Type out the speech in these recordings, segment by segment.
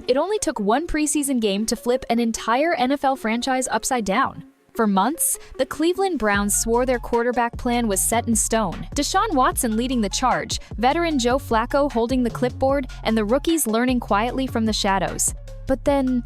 It only took one preseason game to flip an entire NFL franchise upside down. For months, the Cleveland Browns swore their quarterback plan was set in stone. Deshaun Watson leading the charge, veteran Joe Flacco holding the clipboard, and the rookies learning quietly from the shadows. But then,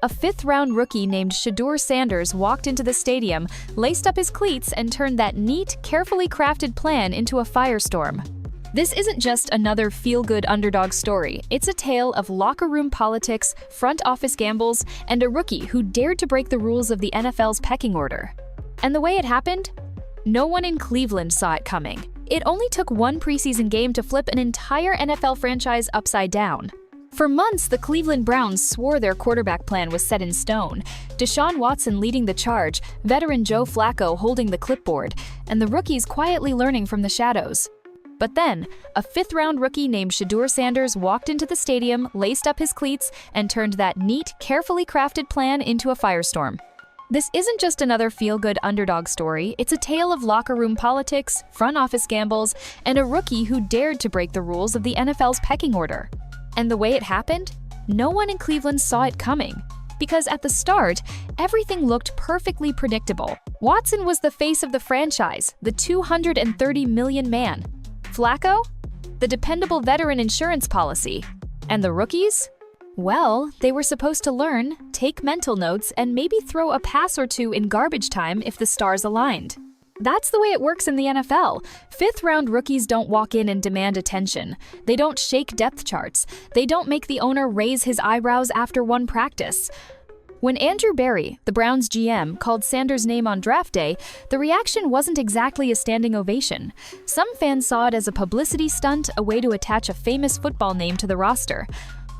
a fifth-round rookie named Shedeur Sanders walked into the stadium, laced up his cleats, and turned that neat, carefully crafted plan into a firestorm. This isn't just another feel-good underdog story. It's a tale of locker room politics, front office gambles, and a rookie who dared to break the rules of the NFL's pecking order. And the way it happened? No one in Cleveland saw it coming. It only took one preseason game to flip an entire NFL franchise upside down. For months, the Cleveland Browns swore their quarterback plan was set in stone. Deshaun Watson leading the charge, veteran Joe Flacco holding the clipboard, and the rookies quietly learning from the shadows. But then, a fifth-round rookie named Shedeur Sanders walked into the stadium, laced up his cleats, and turned that neat, carefully crafted plan into a firestorm. This isn't just another feel-good underdog story, it's a tale of locker room politics, front office gambles, and a rookie who dared to break the rules of the NFL's pecking order. And the way it happened? No one in Cleveland saw it coming. Because at the start, everything looked perfectly predictable. Watson was the face of the franchise, the $230 million man. Flacco? The dependable veteran insurance policy. And the rookies? Well, they were supposed to learn, take mental notes, and maybe throw a pass or two in garbage time if the stars aligned. That's the way it works in the NFL. Fifth-round rookies don't walk in and demand attention. They don't shake depth charts. They don't make the owner raise his eyebrows after one practice. When Andrew Berry, the Browns GM, called Sanders' name on draft day, the reaction wasn't exactly a standing ovation. Some fans saw it as a publicity stunt, a way to attach a famous football name to the roster.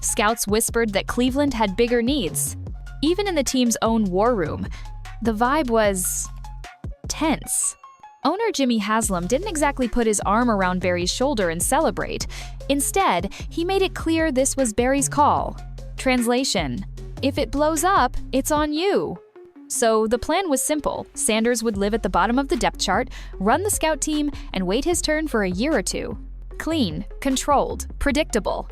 Scouts whispered that Cleveland had bigger needs. Even in the team's own war room, the vibe was tense. Owner Jimmy Haslam didn't exactly put his arm around Berry's shoulder and celebrate. Instead, he made it clear this was Berry's call. Translation: if it blows up, it's on you. So the plan was simple. Sanders would live at the bottom of the depth chart, run the scout team, and wait his turn for a year or two. Clean, controlled, predictable.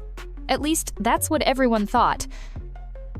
At least that's what everyone thought.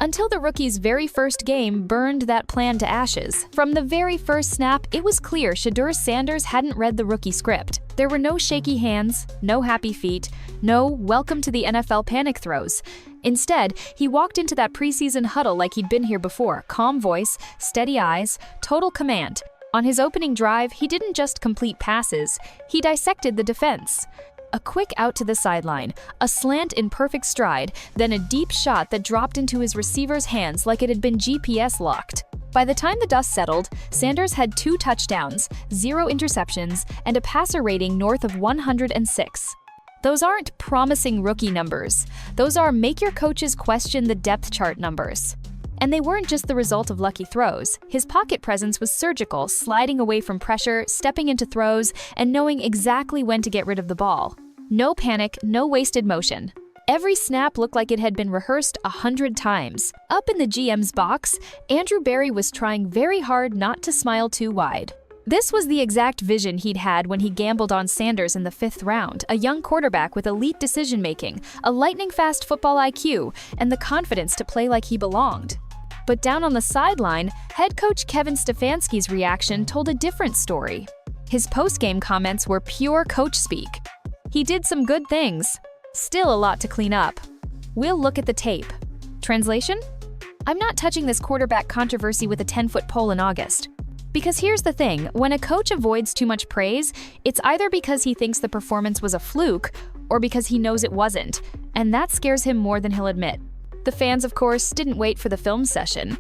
Until the rookie's very first game burned that plan to ashes. From the very first snap, it was clear Shedeur Sanders hadn't read the rookie script. There were no shaky hands, no happy feet, no welcome to the NFL panic throws. Instead, he walked into that preseason huddle like he'd been here before, calm voice, steady eyes, total command. On his opening drive, he didn't just complete passes, he dissected the defense. A quick out to the sideline, a slant in perfect stride, then a deep shot that dropped into his receiver's hands like it had been GPS locked. By the time the dust settled, Sanders had 2 touchdowns, 0 interceptions, and a passer rating north of 106. Those aren't promising rookie numbers. Those are make your coaches question the depth chart numbers. And they weren't just the result of lucky throws. His pocket presence was surgical, sliding away from pressure, stepping into throws, and knowing exactly when to get rid of the ball. No panic, no wasted motion. Every snap looked like it had been rehearsed 100 times. Up in the GM's box, Andrew Berry was trying very hard not to smile too wide. This was the exact vision he'd had when he gambled on Sanders in the 5th round, a young quarterback with elite decision-making, a lightning-fast football IQ, and the confidence to play like he belonged. But down on the sideline, head coach Kevin Stefanski's reaction told a different story. His post-game comments were pure coach speak. He did some good things. Still a lot to clean up. We'll look at the tape. Translation? I'm not touching this quarterback controversy with a 10-foot pole in August. Because here's the thing, when a coach avoids too much praise, it's either because he thinks the performance was a fluke or because he knows it wasn't, and that scares him more than he'll admit. The fans, of course, didn't wait for the film session.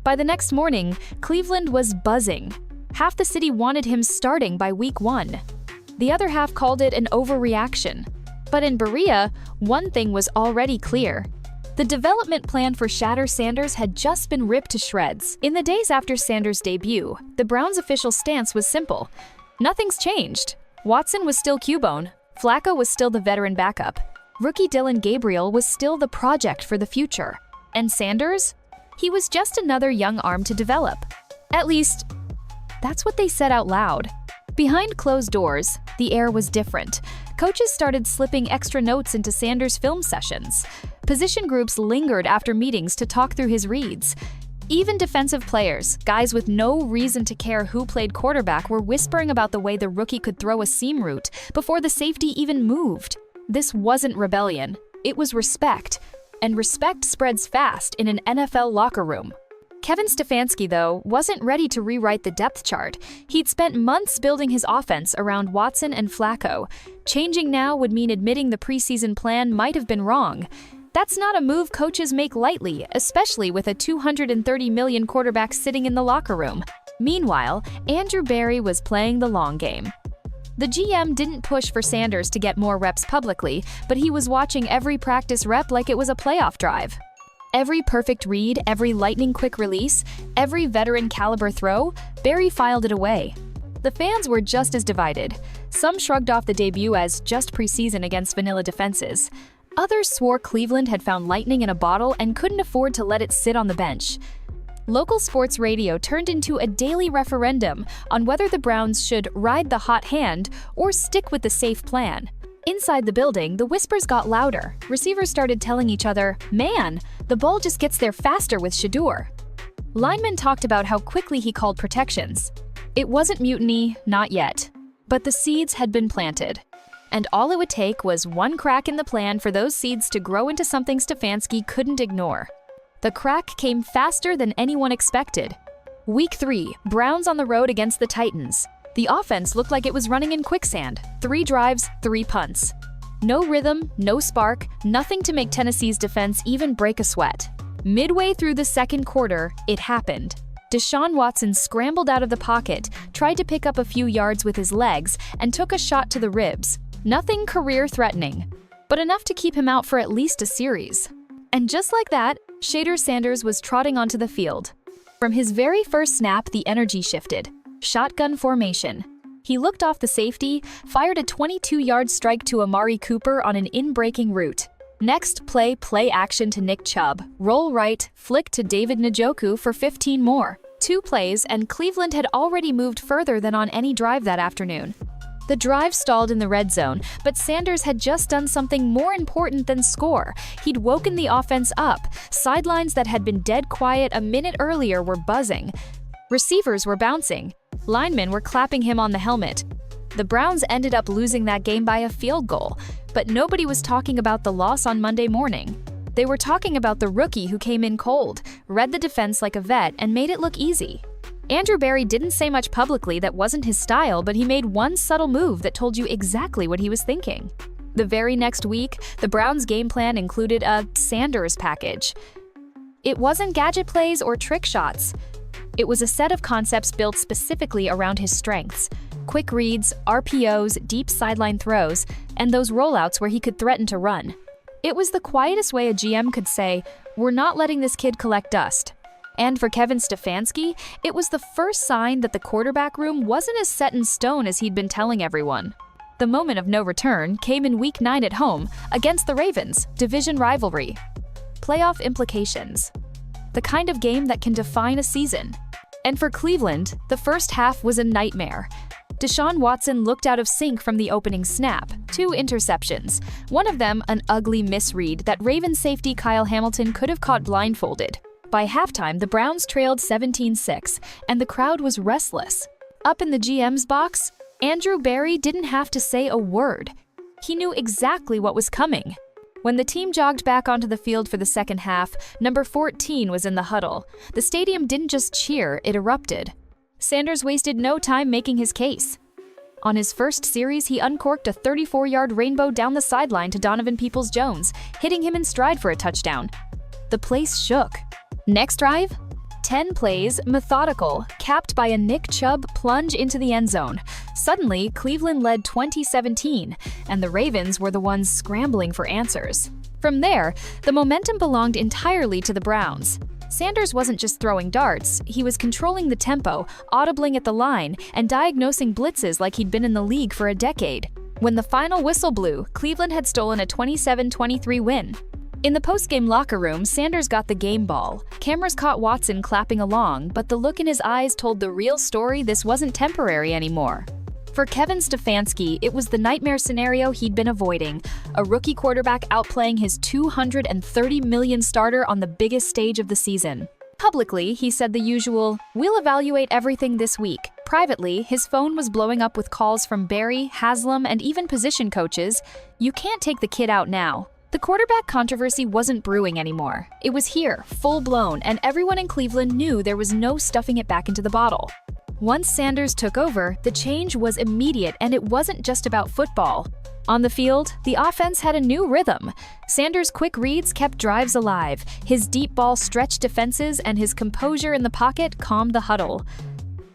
By the next morning, Cleveland was buzzing. Half the city wanted him starting by week 1. The other half called it an overreaction. But in Berea, one thing was already clear. The development plan for Shedeur Sanders had just been ripped to shreds. In the days after Sanders' debut, the Browns' official stance was simple. Nothing's changed. Watson was still Cubone. Flacco was still the veteran backup. Rookie Dylan Gabriel was still the project for the future. And Sanders? He was just another young arm to develop. At least, that's what they said out loud. Behind closed doors, the air was different. coaches started slipping extra notes into Sanders' film sessions. Position groups lingered after meetings to talk through his reads. Even defensive players, guys with no reason to care who played quarterback, were whispering about the way the rookie could throw a seam route before the safety even moved. This wasn't rebellion, it was respect. And respect spreads fast in an NFL locker room. Kevin Stefanski, though, wasn't ready to rewrite the depth chart. He'd spent months building his offense around Watson and Flacco. Changing now would mean admitting the preseason plan might have been wrong. That's not a move coaches make lightly, especially with a $230 million quarterback sitting in the locker room. Meanwhile, Andrew Berry was playing the long game. The GM didn't push for Sanders to get more reps publicly, but he was watching every practice rep like it was a playoff drive. Every perfect read, every lightning-quick release, every veteran-caliber throw, Berry filed it away. The fans were just as divided. Some shrugged off the debut as just preseason against vanilla defenses. Others swore Cleveland had found lightning in a bottle and couldn't afford to let it sit on the bench. Local sports radio turned into a daily referendum on whether the Browns should ride the hot hand or stick with the safe plan. Inside the building, the whispers got louder. Receivers started telling each other, "Man, the ball just gets there faster with Shedeur." Linemen talked about how quickly he called protections. It wasn't mutiny, not yet. But the seeds had been planted. And all it would take was one crack in the plan for those seeds to grow into something Stefanski couldn't ignore. The crack came faster than anyone expected. Week 3, Browns on the road against the Titans. The offense looked like it was running in quicksand. 3 drives, 3 punts. No rhythm, no spark, nothing to make Tennessee's defense even break a sweat. Midway through the second quarter, it happened. Deshaun Watson scrambled out of the pocket, tried to pick up a few yards with his legs, and took a shot to the ribs. Nothing career-threatening, but enough to keep him out for at least a series. And just like that, Shedeur Sanders was trotting onto the field. From his very first snap, the energy shifted. Shotgun formation. He looked off the safety, fired a 22-yard strike to Amari Cooper on an in-breaking route. Next play action to Nick Chubb, roll right, flick to David Njoku for 15 more. 2 plays, and Cleveland had already moved further than on any drive that afternoon. The drive stalled in the red zone, but Sanders had just done something more important than score. He'd woken the offense up. Sidelines that had been dead quiet a minute earlier were buzzing. Receivers were bouncing. Linemen were clapping him on the helmet. The Browns ended up losing that game by a field goal, but nobody was talking about the loss on Monday morning. They were talking about the rookie who came in cold, read the defense like a vet, and made it look easy. Andrew Berry didn't say much publicly that wasn't his style, but he made one subtle move that told you exactly what he was thinking. The very next week, the Browns' game plan included a Sanders package. It wasn't gadget plays or trick shots. It was a set of concepts built specifically around his strengths: quick reads, RPOs, deep sideline throws, and those rollouts where he could threaten to run. It was the quietest way a GM could say, "We're not letting this kid collect dust." And for Kevin Stefanski, it was the first sign that the quarterback room wasn't as set in stone as he'd been telling everyone. The moment of no return came in Week 9 at home against the Ravens, division rivalry. Playoff implications. The kind of game that can define a season. And for Cleveland, the first half was a nightmare. Deshaun Watson looked out of sync from the opening snap. 2 interceptions. One of them an ugly misread that Ravens safety Kyle Hamilton could have caught blindfolded. By halftime, the Browns trailed 17-6, and the crowd was restless. Up in the GM's box, Andrew Berry didn't have to say a word. He knew exactly what was coming. When the team jogged back onto the field for the second half, number 14 was in the huddle. The stadium didn't just cheer, it erupted. Sanders wasted no time making his case. On his first series, he uncorked a 34-yard rainbow down the sideline to Donovan Peoples-Jones, hitting him in stride for a touchdown. The place shook. Next drive? 10 plays, methodical, capped by a Nick Chubb plunge into the end zone. Suddenly, Cleveland led 20-17, and the Ravens were the ones scrambling for answers. From there, the momentum belonged entirely to the Browns. Sanders wasn't just throwing darts, he was controlling the tempo, audibling at the line, and diagnosing blitzes like he'd been in the league for a decade. When the final whistle blew, Cleveland had stolen a 27-23 win. In the post-game locker room, Sanders got the game ball. Cameras caught Watson clapping along, but the look in his eyes told the real story. This wasn't temporary anymore. For Kevin Stefanski, it was the nightmare scenario he'd been avoiding, a rookie quarterback outplaying his $230 million starter on the biggest stage of the season. Publicly, he said the usual, "We'll evaluate everything this week." Privately, his phone was blowing up with calls from Barry, Haslam, and even position coaches. "You can't take the kid out now." The quarterback controversy wasn't brewing anymore. It was here, full-blown, and everyone in Cleveland knew there was no stuffing it back into the bottle. Once Sanders took over, the change was immediate, and it wasn't just about football. On the field, the offense had a new rhythm. Sanders' quick reads kept drives alive, his deep ball stretched defenses, and his composure in the pocket calmed the huddle.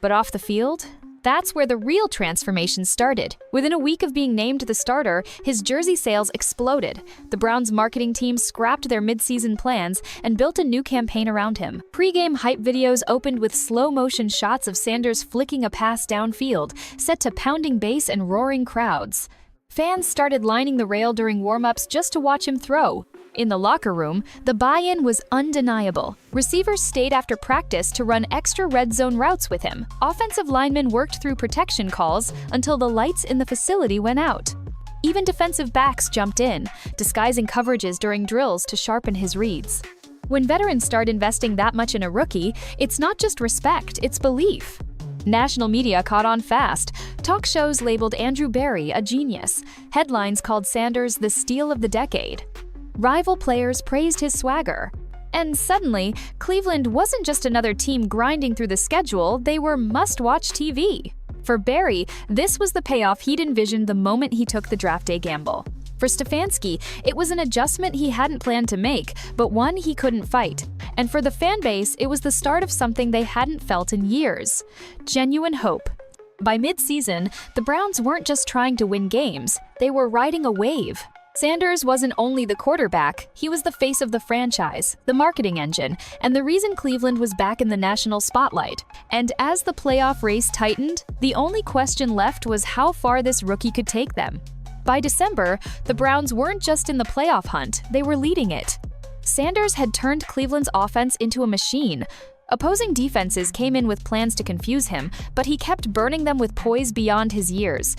But off the field, that's where the real transformation started. Within a week of being named the starter, his jersey sales exploded. The Browns' marketing team scrapped their midseason plans and built a new campaign around him. Pre-game hype videos opened with slow-motion shots of Sanders flicking a pass downfield, set to pounding bass and roaring crowds. Fans started lining the rail during warm-ups just to watch him throw. In the locker room, the buy-in was undeniable. Receivers stayed after practice to run extra red zone routes with him. Offensive linemen worked through protection calls until the lights in the facility went out. Even defensive backs jumped in, disguising coverages during drills to sharpen his reads. When veterans start investing that much in a rookie, it's not just respect, it's belief. National media caught on fast. Talk shows labeled Andrew Berry a genius. Headlines called Sanders the steal of the decade. Rival players praised his swagger. And suddenly, Cleveland wasn't just another team grinding through the schedule, they were must-watch TV. For Berry, this was the payoff he'd envisioned the moment he took the draft day gamble. For Stefanski, it was an adjustment he hadn't planned to make, but one he couldn't fight. And for the fan base, it was the start of something they hadn't felt in years: genuine hope. By mid-season, the Browns weren't just trying to win games, they were riding a wave. Sanders wasn't only the quarterback, he was the face of the franchise, the marketing engine, and the reason Cleveland was back in the national spotlight. And as the playoff race tightened, the only question left was how far this rookie could take them. By December, the Browns weren't just in the playoff hunt, they were leading it. Sanders had turned Cleveland's offense into a machine. Opposing defenses came in with plans to confuse him, but he kept burning them with poise beyond his years.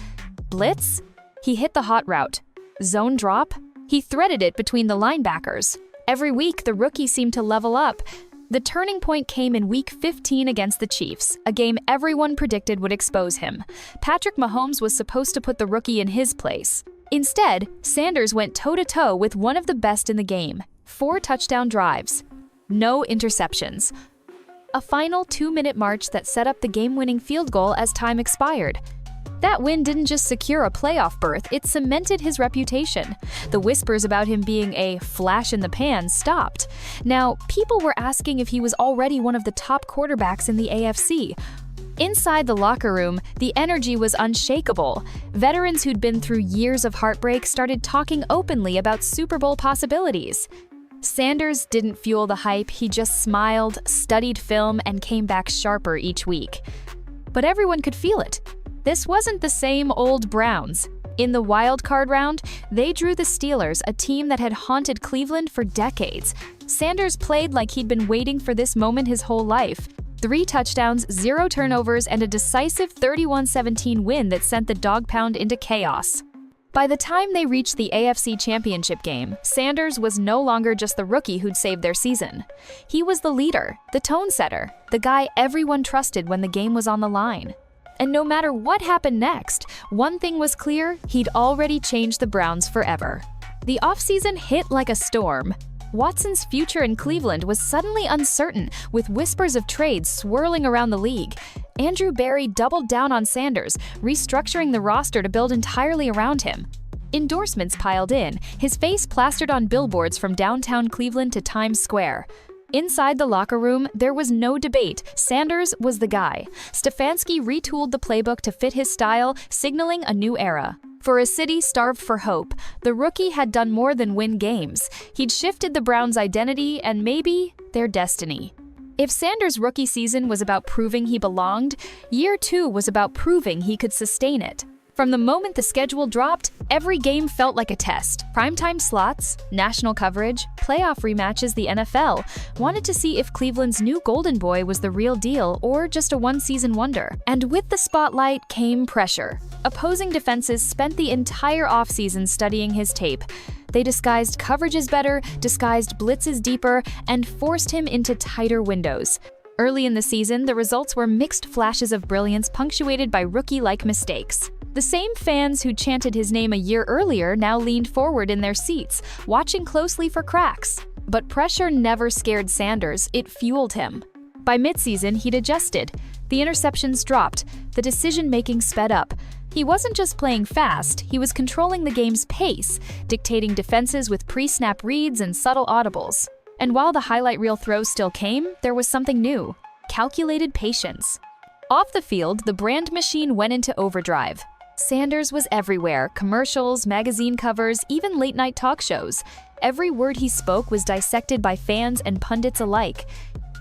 Blitz? He hit the hot route. Zone drop? He threaded it between the linebackers. Every week, the rookie seemed to level up. The turning point came in Week 15 against the Chiefs, a game everyone predicted would expose him. Patrick Mahomes was supposed to put the rookie in his place. Instead, Sanders went toe-to-toe with one of the best in the game. 4 touchdown drives. No interceptions. A final 2-minute march that set up the game-winning field goal as time expired. That win didn't just secure a playoff berth, it cemented his reputation. The whispers about him being a flash in the pan stopped. Now, people were asking if he was already one of the top quarterbacks in the AFC. Inside the locker room, the energy was unshakable. Veterans who'd been through years of heartbreak started talking openly about Super Bowl possibilities. Sanders didn't fuel the hype, he just smiled, studied film, and came back sharper each week. But everyone could feel it. This wasn't the same old Browns. In the wild card round, they drew the Steelers, a team that had haunted Cleveland for decades. Sanders played like he'd been waiting for this moment his whole life. 3 touchdowns, 0 turnovers, and a decisive 31-17 win that sent the dog pound into chaos. By the time they reached the AFC Championship game, Sanders was no longer just the rookie who'd saved their season. He was the leader, the tone setter, the guy everyone trusted when the game was on the line. And no matter what happened next, one thing was clear: he'd already changed the Browns forever. The offseason hit like a storm. Watson's future in Cleveland was suddenly uncertain, with whispers of trades swirling around the league. Andrew Berry doubled down on Sanders, restructuring the roster to build entirely around him. Endorsements piled in, his face plastered on billboards from downtown Cleveland to Times Square. Inside the locker room, there was no debate. Sanders was the guy. Stefanski retooled the playbook to fit his style, signaling a new era. For a city starved for hope, the rookie had done more than win games. He'd shifted the Browns' identity and maybe their destiny. If Sanders' rookie season was about proving he belonged, year 2 was about proving he could sustain it. From the moment the schedule dropped, every game felt like a test. Primetime slots, national coverage, playoff rematches. The NFL wanted to see if Cleveland's new golden boy was the real deal or just a one-season wonder. And with the spotlight came pressure. Opposing defenses spent the entire offseason studying his tape. They disguised coverages better, disguised blitzes deeper, and forced him into tighter windows. Early in the season, the results were mixed flashes of brilliance punctuated by rookie-like mistakes. The same fans who chanted his name a year earlier now leaned forward in their seats, watching closely for cracks. But pressure never scared Sanders, it fueled him. By midseason, he'd adjusted. The interceptions dropped, the decision-making sped up. He wasn't just playing fast, he was controlling the game's pace, dictating defenses with pre-snap reads and subtle audibles. And while the highlight reel throws still came, there was something new: calculated patience. Off the field, the brand machine went into overdrive. Sanders was everywhere: commercials, magazine covers, even late-night talk shows. Every word he spoke was dissected by fans and pundits alike.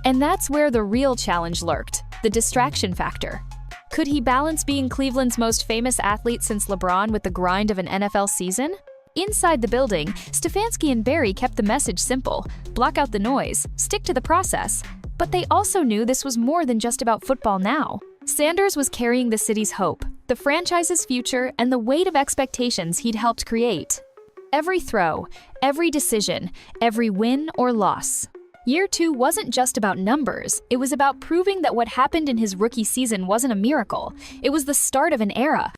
And that's where the real challenge lurked: the distraction factor. Could he balance being Cleveland's most famous athlete since LeBron with the grind of an NFL season? Inside the building, Stefanski and Barry kept the message simple: block out the noise, stick to the process. But they also knew this was more than just about football now. Sanders was carrying the city's hope, the franchise's future, and the weight of expectations he'd helped create. Every throw, every decision, every win or loss. Year 2 wasn't just about numbers, it was about proving that what happened in his rookie season wasn't a miracle. It was the start of an era.